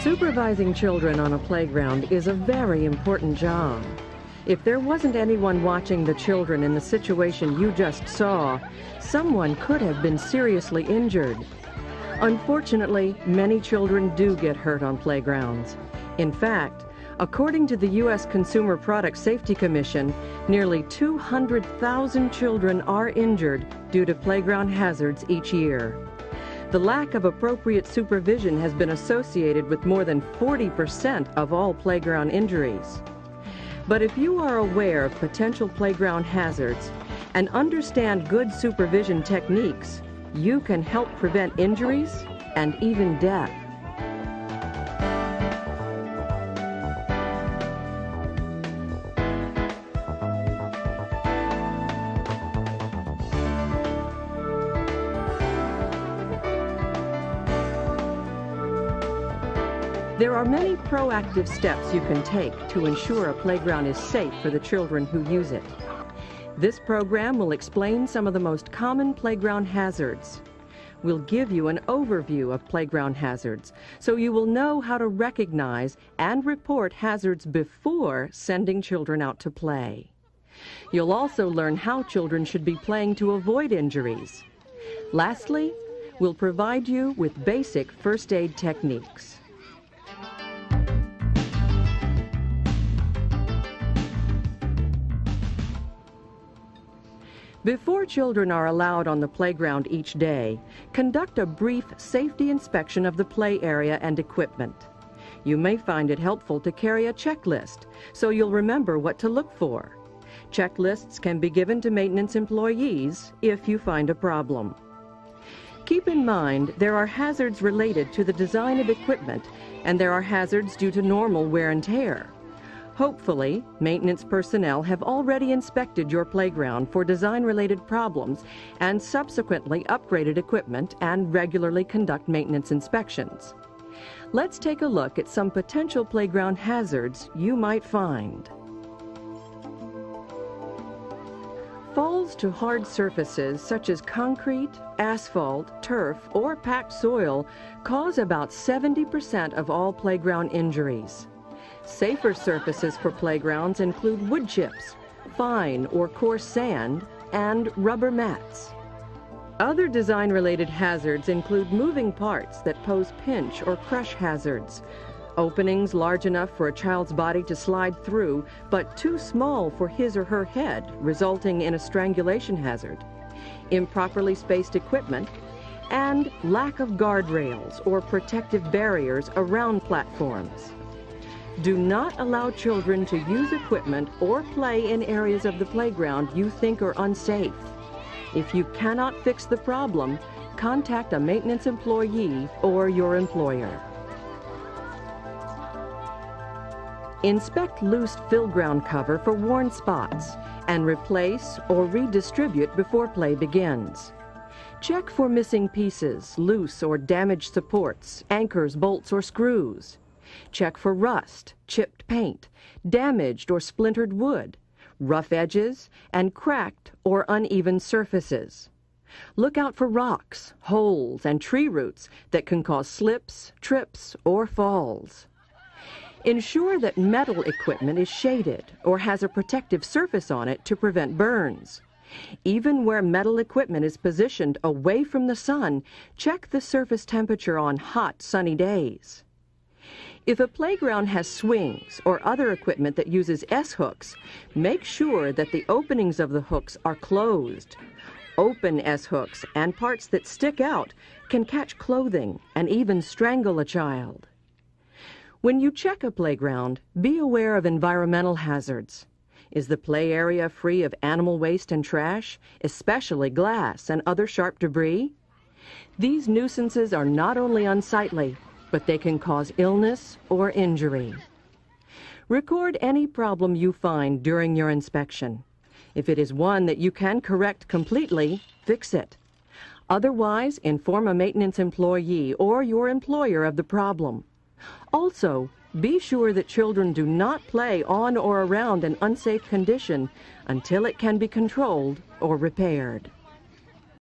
Supervising children on a playground is a very important job. If there wasn't anyone watching the children in the situation you just saw, someone could have been seriously injured. Unfortunately, many children do get hurt on playgrounds. In fact, according to the U.S. Consumer Product Safety Commission, nearly 200,000 children are injured due to playground hazards each year. The lack of appropriate supervision has been associated with more than 40% of all playground injuries. But if you are aware of potential playground hazards and understand good supervision techniques, you can help prevent injuries and even death. There are many proactive steps you can take to ensure a playground is safe for the children who use it. This program will explain some of the most common playground hazards. We'll give you an overview of playground hazards, so you will know how to recognize and report hazards before sending children out to play. You'll also learn how children should be playing to avoid injuries. Lastly, we'll provide you with basic first aid techniques. Before children are allowed on the playground each day, conduct a brief safety inspection of the play area and equipment. You may find it helpful to carry a checklist so you'll remember what to look for. Checklists can be given to maintenance employees if you find a problem. Keep in mind there are hazards related to the design of equipment, and there are hazards due to normal wear and tear. Hopefully, maintenance personnel have already inspected your playground for design-related problems and subsequently upgraded equipment and regularly conduct maintenance inspections. Let's take a look at some potential playground hazards you might find. Falls to hard surfaces such as concrete, asphalt, turf, or packed soil cause about 70% of all playground injuries. Safer surfaces for playgrounds include wood chips, fine or coarse sand, and rubber mats. Other design-related hazards include moving parts that pose pinch or crush hazards, openings large enough for a child's body to slide through, but too small for his or her head, resulting in a strangulation hazard, improperly spaced equipment, and lack of guardrails or protective barriers around platforms. Do not allow children to use equipment or play in areas of the playground you think are unsafe. If you cannot fix the problem, contact a maintenance employee or your employer. Inspect loose fill ground cover for worn spots and replace or redistribute before play begins. Check for missing pieces, loose or damaged supports, anchors, bolts, or screws. Check for rust, chipped paint, damaged or splintered wood, rough edges, and cracked or uneven surfaces. Look out for rocks, holes, and tree roots that can cause slips, trips, or falls. Ensure that metal equipment is shaded or has a protective surface on it to prevent burns. Even where metal equipment is positioned away from the sun, check the surface temperature on hot, sunny days. If a playground has swings or other equipment that uses S-hooks, make sure that the openings of the hooks are closed. Open S-hooks and parts that stick out can catch clothing and even strangle a child. When you check a playground, be aware of environmental hazards. Is the play area free of animal waste and trash, especially glass and other sharp debris? These nuisances are not only unsightly, but they can cause illness or injury. Record any problem you find during your inspection. If it is one that you can correct completely, fix it. Otherwise, inform a maintenance employee or your employer of the problem. Also, be sure that children do not play on or around an unsafe condition until it can be controlled or repaired.